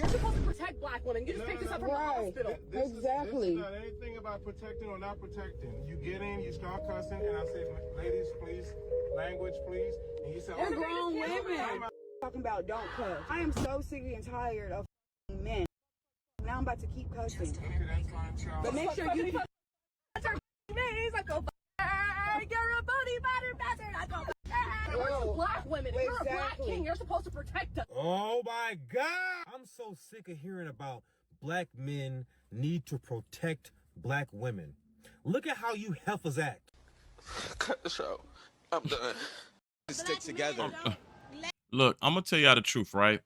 You're supposed to protect black women. You just picked this up from the hospital. Exactly. This is not anything about protecting or not protecting. You get in, you start cussing, and I say, ladies, please, language, please. And you say, they're grown women. Talking about don't cuss. I am so sick and tired of men. Now I'm about to keep cussing. Okay, that's fine, child. But make sure you. He's like, go you're a booty batter bastard. I go we're black women. If you're a black king, you're supposed to protect us. Oh my God! I'm so sick of hearing about black men need to protect black women. Look at how you heifers act. Cut the show. I'm done. Stick together. Look, I'm gonna tell y'all the truth, right?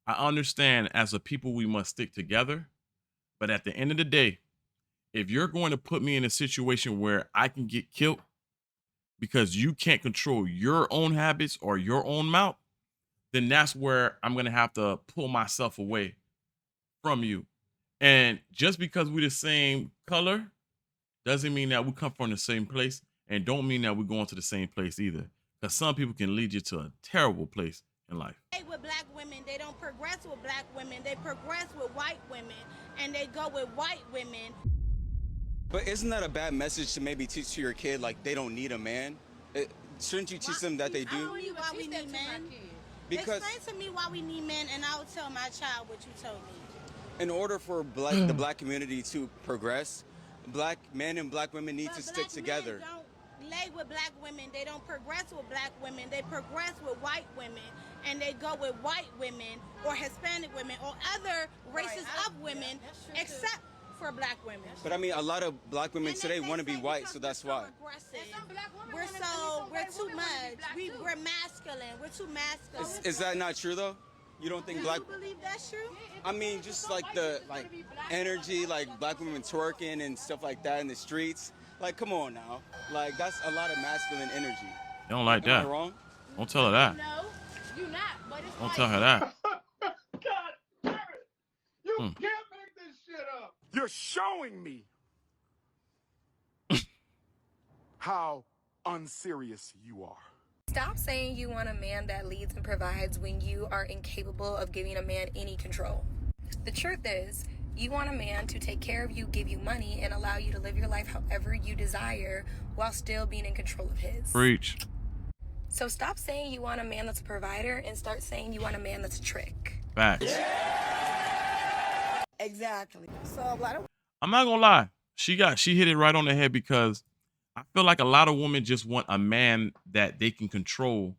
I understand as a people we must stick together, but at the end of the day, if you're going to put me in a situation where I can get killed because you can't control your own habits or your own mouth, then that's where I'm going to have to pull myself away from you. And just because we're the same color doesn't mean that we come from the same place, and don't mean that we're going to the same place either. Because some people can lead you to a terrible place in life. With black women, they don't progress with black women. They progress with white women, and they go with white women. But isn't that a bad message to maybe teach to your kid, like they don't need a man? Shouldn't you teach them that they do? I don't need why we need men. Because explain to me why we need men, and I'll tell my child what you told me. in order for the black community to progress, black men and black women need to stick together. Don't lay with black women. They don't progress with black women. They progress with white women, and they go with white women or Hispanic women or other races of women, except for black women. But I mean, a lot of black women today want to be white, so that's why. We're too much. We're masculine. We're too masculine. Is that not true though? You don't think black? Do you believe that's true? I mean, just like the energy, like black women twerking and stuff like that in the streets. Like, come on now. Like, that's a lot of masculine energy. You don't like that? Am I wrong? Don't tell her that. No, you're not. But it's Don't tell her that. God damn it! You can't make this shit up. You're showing me how unserious you are. Stop saying you want a man that leads and provides when you are incapable of giving a man any control. The truth is, you want a man to take care of you, give you money, and allow you to live your life however you desire while still being in control of his. Preach. So stop saying you want a man that's a provider and start saying you want a man that's a trick. Facts. Yeah. Exactly. So a lot of I'm not gonna lie. She hit it right on the head, because I feel like a lot of women just want a man that they can control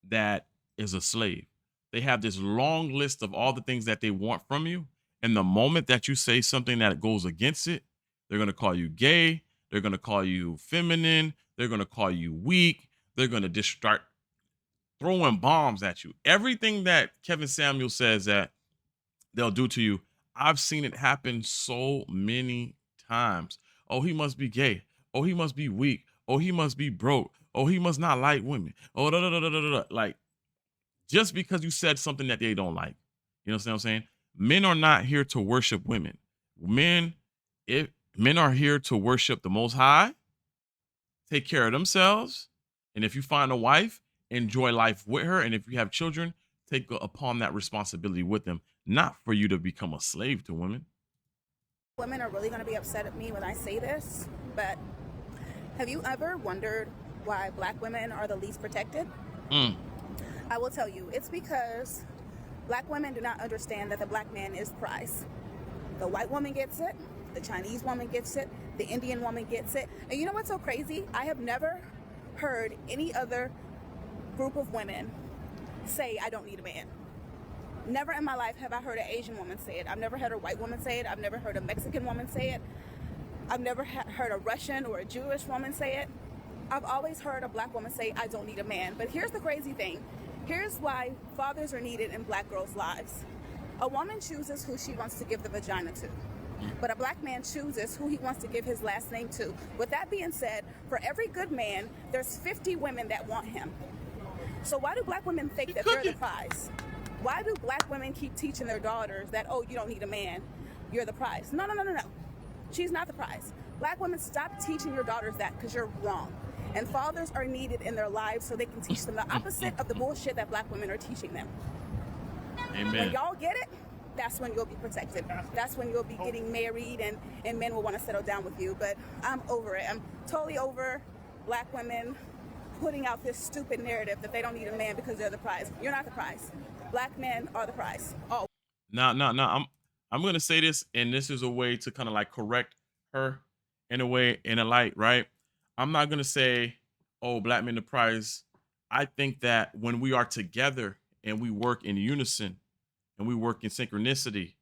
that is a slave. They have this long list of all the things that they want from you. And the moment that you say something that goes against it, they're going to call you gay. They're going to call you feminine. They're going to call you weak. They're going to just start throwing bombs at you. Everything that Kevin Samuel says that they'll do to you, I've seen it happen so many times. Oh, he must be gay. Oh, he must be weak. Oh, he must be broke. Oh, he must not like women. Oh, da, da, da, da, da, da. Like, just because you said something that they don't like. You know what I'm saying? Men are not here to worship women. Men are here to worship the Most High, take care of themselves, and if you find a wife, enjoy life with her, and if you have children, take upon that responsibility with them, not for you to become a slave to women. women are really going to be upset at me when I say this, but have you ever wondered why black women are the least protected? I will tell you, it's because black women do not understand that the black man is prize. The white woman gets it, the Chinese woman gets it, the Indian woman gets it. And you know what's so crazy? I have never heard any other group of women say, I don't need a man. Never in my life have I heard an Asian woman say it. I've never heard a white woman say it. I've never heard a Mexican woman say it. I've never heard a Russian or a Jewish woman say it. I've always heard a black woman say, I don't need a man. But here's the crazy thing. Here's why fathers are needed in black girls' lives. A woman chooses who she wants to give the vagina to, but a black man chooses who he wants to give his last name to. With that being said, for every good man, there's 50 women that want him. So why do black women think that they're the prize? Why do black women keep teaching their daughters that, oh, you don't need a man, you're the prize? No. She's not the prize. Black women, stop teaching your daughters that, because you're wrong. And fathers are needed in their lives so they can teach them the opposite of the bullshit that black women are teaching them. Amen. When y'all get it, that's when you'll be protected. That's when you'll be getting married and men will want to settle down with you. But I'm over it. I'm totally over black women putting out this stupid narrative that they don't need a man because they're the prize. You're not the prize. Black men are the prize. Oh. No. I'm gonna say this, and this is a way to kind of like correct her in a way, in a light, right? I'm not gonna say, oh, black men the prize. I think that when we are together and we work in unison and we work in synchronicity,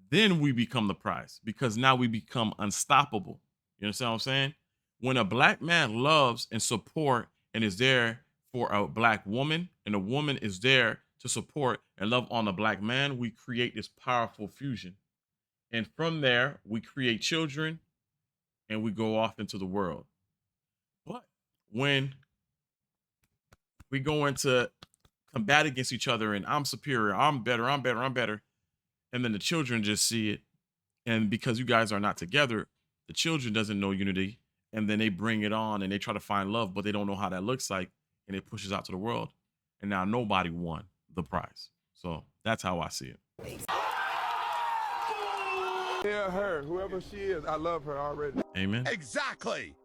then we become the prize because now we become unstoppable. You understand what I'm saying? When a black man loves and support and is there for a black woman, and a woman is there to support and love on a black man, we create this powerful fusion. And from there, we create children and we go off into the world. But when we go into combat against each other and I'm superior, I'm better, and then the children just see it. And because you guys are not together, the children doesn't know unity. And then they bring it on and they try to find love, but they don't know how that looks like. And it pushes out to the world. And now nobody won the prize. So that's how I see it. Yeah, her, whoever she is, I love her already. Amen. Exactly.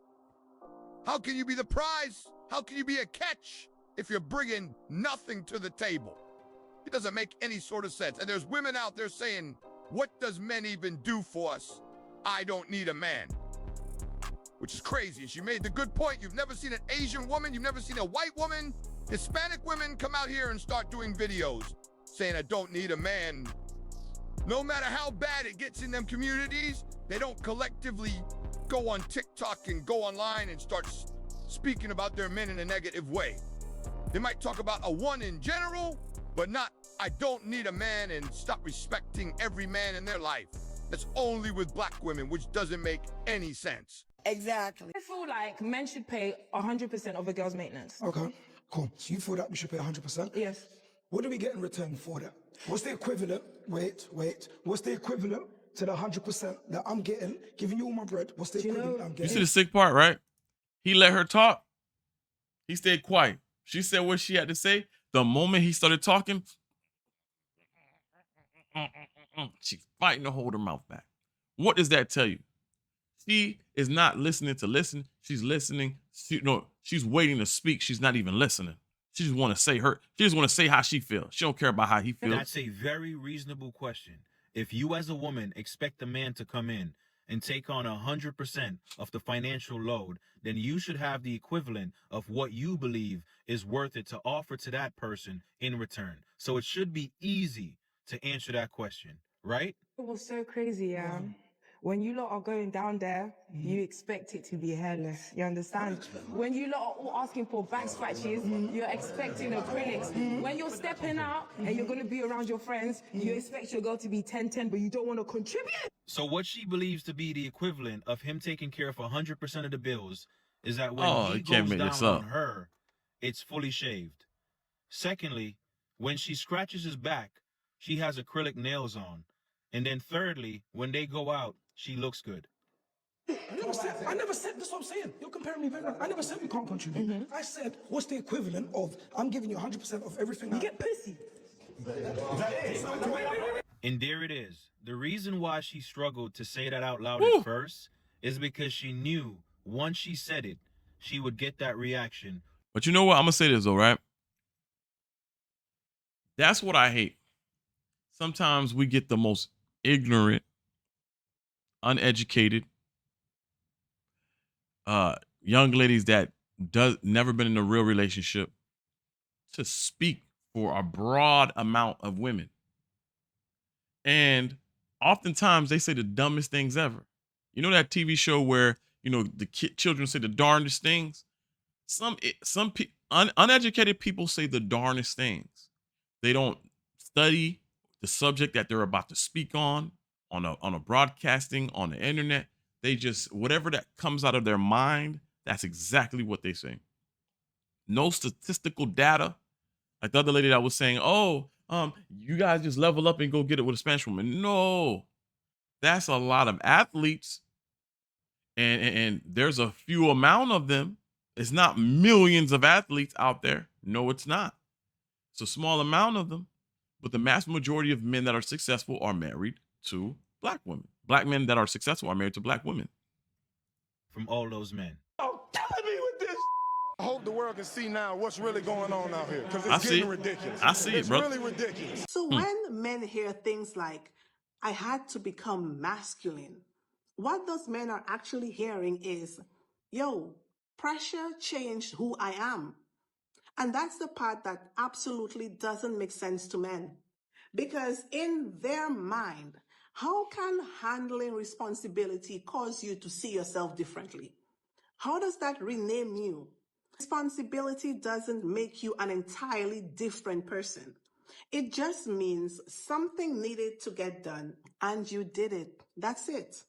How can you be the prize? How can you be a catch if you're bringing nothing to the table? It doesn't make any sort of sense. And there's women out there saying, what does men even do for us? I don't need a man. Which is crazy. And she made the good point. You've never seen an Asian woman. You've never seen a white woman. Hispanic women come out here and start doing videos saying, I don't need a man. No matter how bad it gets in them communities, they don't collectively go on TikTok and go online and start speaking about their men in a negative way. They might talk about a one in general, but not, I don't need a man, and stop respecting every man in their life. That's only with black women, which doesn't make any sense. Exactly. I feel like men should pay 100% of a girl's maintenance. Okay, cool. So you feel that we should pay 100%? Yes. What do we get in return for that? What's the equivalent? Wait. What's the equivalent to the 100% that I'm getting, giving you all my bread? What's the equivalent I'm getting? You see the sick part, right? He let her talk. He stayed quiet. She said what she had to say. The moment he started talking, she's fighting to hold her mouth back. What does that tell you? She is not listening to listen. She's listening. She's waiting to speak. She's not even listening. She just want to say she just want to say how she feels. She don't care about how he feels. That's a very reasonable question. If you as a woman expect a man to come in and take on 100% of the financial load, then you should have the equivalent of what you believe is worth it to offer to that person in return. So it should be easy to answer that question, right? It was so crazy, yeah. When you lot are going down there, you expect it to be hairless. You understand? When you lot are all asking for back scratches, you're expecting acrylics. When you're stepping out and you're going to be around your friends, you expect your girl to be 10-10, but you don't want to contribute. So what she believes to be the equivalent of him taking care of 100% of the bills is that when he goes down on her, it's fully shaved. Secondly, when she scratches his back, she has acrylic nails on. And then thirdly, when they go out, she looks good. I never said, that's what I'm saying. You're comparing me very much. I never said we can't contribute. I said, what's the equivalent of, I'm giving you 100% of everything. You get pussy. And there it is. The reason why she struggled to say that out loud at first is because she knew once she said it, she would get that reaction. But you know what? I'm going to say this though, right? That's what I hate. Sometimes we get the most ignorant, uneducated young ladies that never been in a real relationship to speak for a broad amount of women. And oftentimes they say the dumbest things ever. You know that TV show where, the children say the darndest things? Some uneducated people say the darndest things. They don't study the subject that they're about to speak on a broadcasting, on the internet. They just, whatever that comes out of their mind, that's exactly what they say. No statistical data. Like the other lady that was saying, you guys just level up and go get it with a Spanish woman. No, that's a lot of athletes. And there's a few amount of them. It's not millions of athletes out there. No, it's not. It's a small amount of them. but the mass majority of men that are successful are married to black women. Black men that are successful are married to black women. From all those men. Oh, killing me with this. I hope the world can see now what's really going on out here, because I it's see getting it. ridiculous. I see it, It's bro. really ridiculous. So when men hear things like, I had to become masculine, what those men are actually hearing is, yo, pressure changed who I am. And that's the part that absolutely doesn't make sense to men. Because in their mind, how can handling responsibility cause you to see yourself differently? How does that rename you? Responsibility doesn't make you an entirely different person. It just means something needed to get done and you did it. That's it.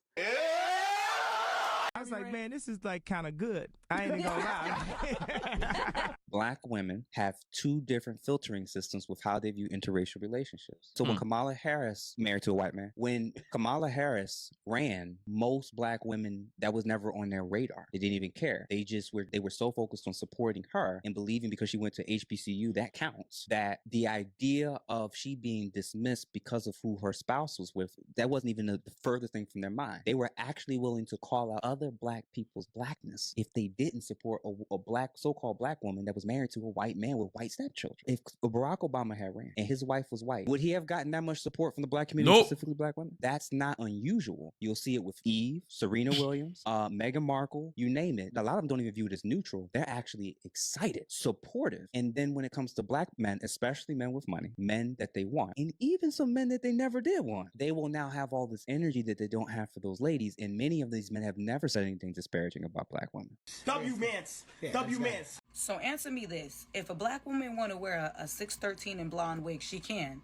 I was like, man, this is like kind of good. I ain't even gonna lie. Black women have two different filtering systems with how they view interracial relationships. So when Kamala Harris married to a white man, when Kamala Harris ran, most black women, that was never on their radar. They didn't even care. They were so focused on supporting her and believing because she went to HBCU, that counts, that the idea of she being dismissed because of who her spouse was with, that wasn't even the furthest thing from their mind. They were actually willing to call out other black people's blackness if they didn't support a black, so-called black woman that was married to a white man with white stepchildren. If Barack Obama had ran and his wife was white, would he have gotten that much support from the black community, Nope. specifically black women? That's not unusual. You'll see it with Eve, Serena Williams, Meghan Markle, you name it. A lot of them don't even view it as neutral. They're actually excited, supportive. And then when it comes to black men, especially men with money, men that they want, and even some men that they never did want, they will now have all this energy that they don't have for those ladies. And many of these men have never said anything disparaging about black women. W-mans. W-mans. So answer me this. If a black woman want to wear a 613 and blonde wig, she can.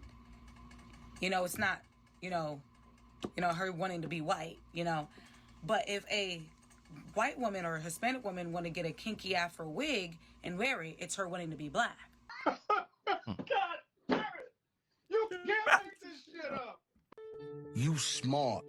You know, it's not, her wanting to be white, But if a white woman or a Hispanic woman want to get a kinky afro wig and wear it, it's her wanting to be black. God damn it. You can't make this shit up. You smart.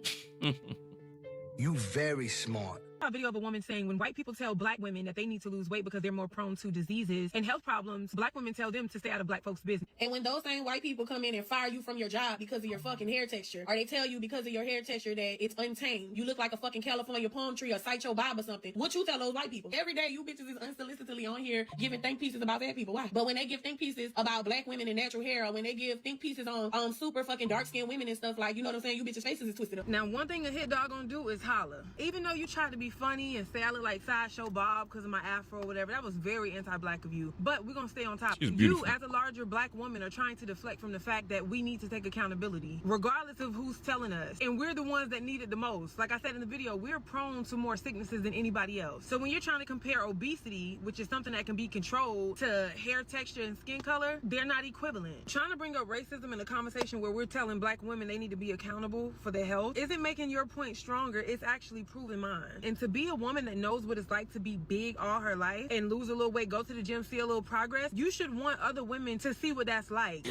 You very smart. A video of a woman saying when white people tell black women that they need to lose weight because they're more prone to diseases and health problems, black women tell them to stay out of black folks' business. And when those same white people come in and fire you from your job because of your fucking hair texture, or they tell you because of your hair texture that it's untamed, you look like a fucking California palm tree or Sideshow Bob or something, what you tell those white people? Every day you bitches is unsolicitedly on here giving think pieces about bad people. Why? But when they give think pieces about black women and natural hair, or when they give think pieces on super fucking dark-skinned women and stuff, like, you know what I'm saying, you bitches' faces is twisted up. Now, one thing a hit dog gonna do is holler. Even though you try to be funny and say I look like Sideshow Bob because of my afro or whatever, that was very anti-black of you. But we're gonna stay on top. You, as a larger black woman, are trying to deflect from the fact that we need to take accountability, regardless of who's telling us. And we're the ones that need it the most. Like I said in the video, we're prone to more sicknesses than anybody else. So when you're trying to compare obesity, which is something that can be controlled, to hair texture and skin color, they're not equivalent. Trying to bring up racism in a conversation where we're telling black women they need to be accountable for their health isn't making your point stronger, it's actually proving mine. And to be a woman that knows what it's like to be big all her life and lose a little weight, go to the gym, see a little progress, you should want other women to see what that's like.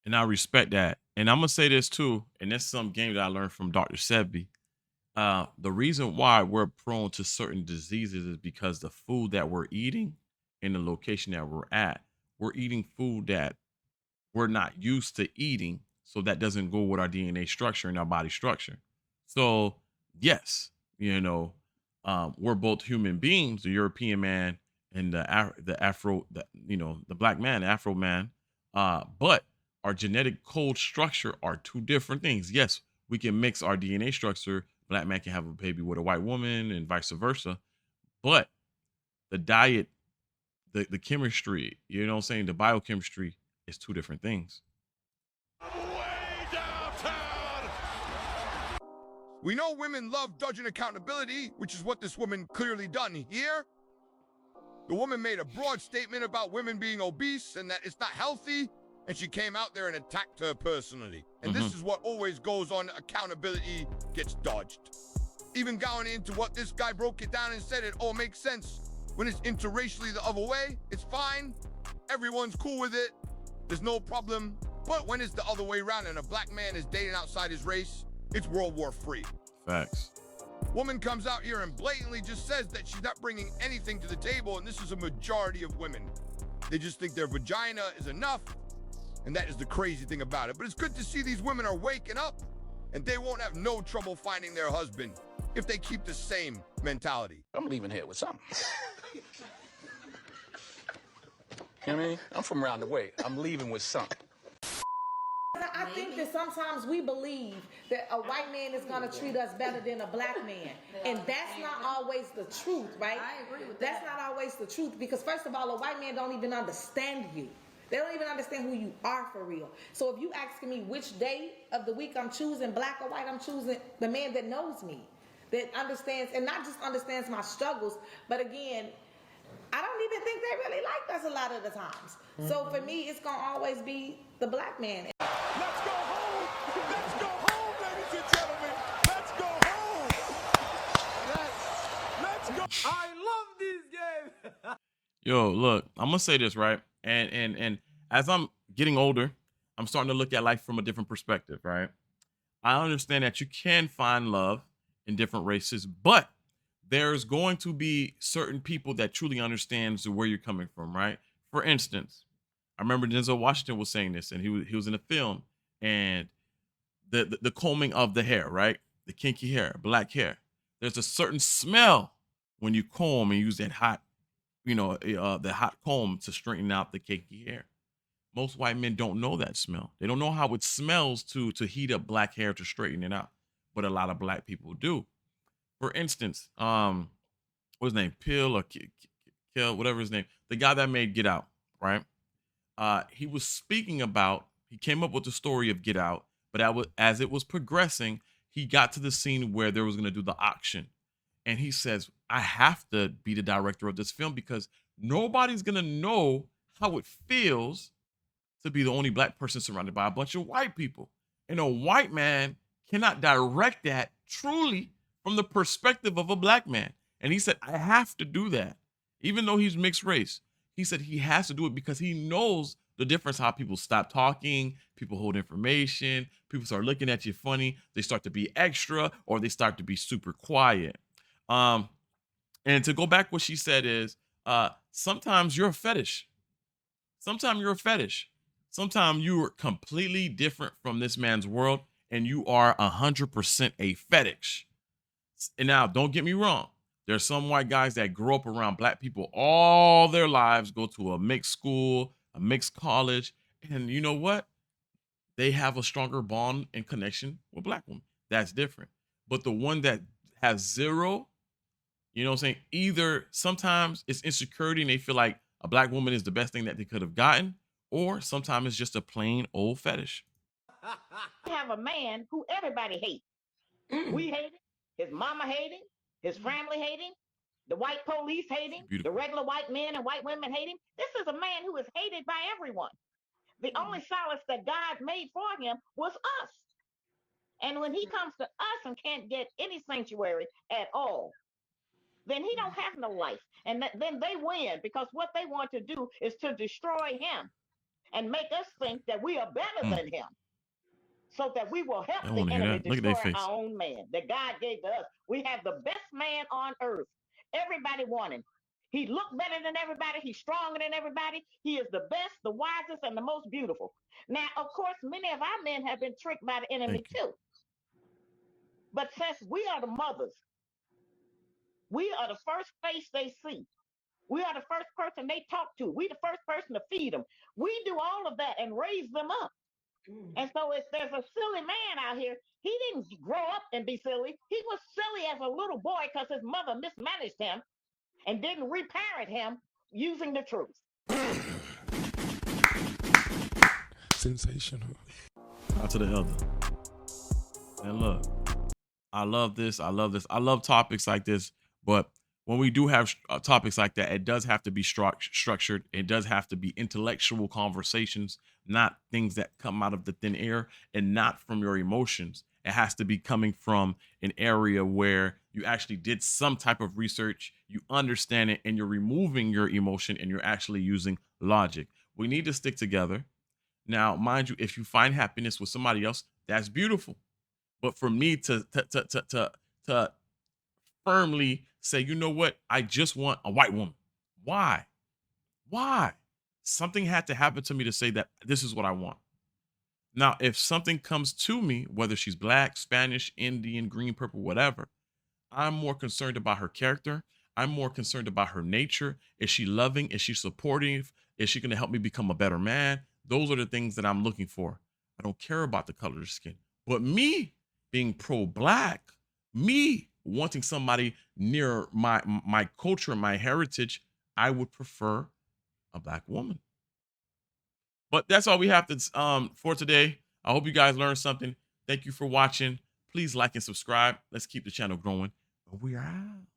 And I respect that. And I'm going to say this too, and that's some game that I learned from Dr. Sebi. The reason why we're prone to certain diseases is because the food that we're eating and the location that we're at, we're eating food that we're not used to eating. So that doesn't go with our DNA structure and our body structure. So yes, we're both human beings, the European man and the black man, the Afro man. But our genetic code structure are two different things. Yes, we can mix our DNA structure. Black man can have a baby with a white woman and vice versa. But the diet, the chemistry, the biochemistry is two different things. We know women love dodging accountability, which is what this woman clearly done here. The woman made a broad statement about women being obese and that it's not healthy, and she came out there and attacked her personally. And this is what always goes on. Accountability gets dodged. Even going into what this guy broke it down and said, it all makes sense. When it's interracially the other way, it's fine. Everyone's cool with it. There's no problem. But when it's the other way around and a black man is dating outside his race, it's World War III. Facts. Woman comes out here and blatantly just says that she's not bringing anything to the table, and this is a majority of women. They just think their vagina is enough, and that is the crazy thing about it. But it's good to see these women are waking up, and they won't have no trouble finding their husband if they keep the same mentality. I'm leaving here with something. You know what I mean? I'm from around the way. I'm leaving with something. I think that sometimes we believe that a white man is going to treat us better than a black man. And that's not always the truth, right? I agree with That's not always the truth because, first of all, a white man don't even understand you. They don't even understand who you are for real. So if you asking me which day of the week I'm choosing, black or white, I'm choosing the man that knows me, that understands, and not just understands my struggles, but again, I don't even think they really like us a lot of the times. So for me, it's going to always be the black man. Let's go home. Let's go home, ladies and gentlemen. Let's go home. Let's go. I love these games. Yo, look, I'm gonna say this, right? And as I'm getting older, I'm starting to look at life from a different perspective, right? I understand that you can find love in different races, but there's going to be certain people that truly understands where you're coming from, right? For instance, I remember Denzel Washington was saying this, and he was in a film, and the combing of the hair, right? The kinky hair, black hair. There's a certain smell when you comb and use that hot, the hot comb to straighten out the kinky hair. Most white men don't know that smell. They don't know how it smells to heat up black hair to straighten it out, but a lot of black people do. For instance, what's his name? Pill or Kill, whatever his name. The guy that made Get Out, right? He was speaking about, he came up with the story of Get Out, but as it was progressing, he got to the scene where they was going to do the auction. And he says, I have to be the director of this film because nobody's going to know how it feels to be the only black person surrounded by a bunch of white people. And a white man cannot direct that truly from the perspective of a black man. And he said, I have to do that. Even though he's mixed race, he said he has to do it because he knows the difference, how people stop talking, people hold information, people start looking at you funny, they start to be extra, or they start to be super quiet. And to go back, what she said is, sometimes you're a fetish. Sometimes you're a fetish. Sometimes you are completely different from this man's world, and you are 100% a fetish. And now, don't get me wrong. There's some white guys that grow up around black people all their lives, go to a mixed school, a mixed college, and you know what? They have a stronger bond and connection with black women. That's different. But the one that has zero, you know what I'm saying? Either sometimes it's insecurity and they feel like a black woman is the best thing that they could have gotten, or sometimes it's just a plain old fetish. We have a man who everybody hates. We hate him. His mama hate him. His family hate him. The white police hate him. The regular white men and white women hate him. This is a man who is hated by everyone. The only solace that God made for him was us. And when he comes to us and can't get any sanctuary at all, then he don't have no life. And then they win because what they want to do is to destroy him and make us think that we are better than him, so that we will help the enemy destroy our own man that God gave to us. We have the best man on earth. Everybody want him. He looked better than everybody. He's stronger than everybody. He is the best, the wisest, and the most beautiful. Now, of course, many of our men have been tricked by the enemy too. But since we are the mothers, we are the first face they see. We are the first person they talk to. We the first person to feed them. We do all of that and raise them up. And so if there's a silly man out here, he didn't grow up and be silly. He was silly as a little boy because his mother mismanaged him and didn't reparent him using the truth. Sensational. Out to the elder. And look, I love this. I love this. I love topics like this. But when we do have topics like that, it does have to be structured. It does have to be intellectual conversations, not things that come out of the thin air and not from your emotions. It has to be coming from an area where you actually did some type of research, you understand it, and you're removing your emotion and you're actually using logic. We need to stick together. Now, mind you, if you find happiness with somebody else, that's beautiful. But for me to firmly say, you know what, I just want a white woman. Why? Why? something had to happen to me to say that this is what I want. Now, if something comes to me, whether she's black, Spanish, Indian, green, purple, whatever, I'm more concerned about her character. I'm more concerned about her nature. Is she loving? Is she supportive? Is she going to help me become a better man? Those are the things that I'm looking for. I don't care about the color of the skin. But me being pro-black, me wanting somebody near my culture, my heritage, I would prefer a black woman. But that's all we have to for today. I hope you guys learned something. Thank you for watching. Please like and subscribe. Let's keep the channel growing. We are out.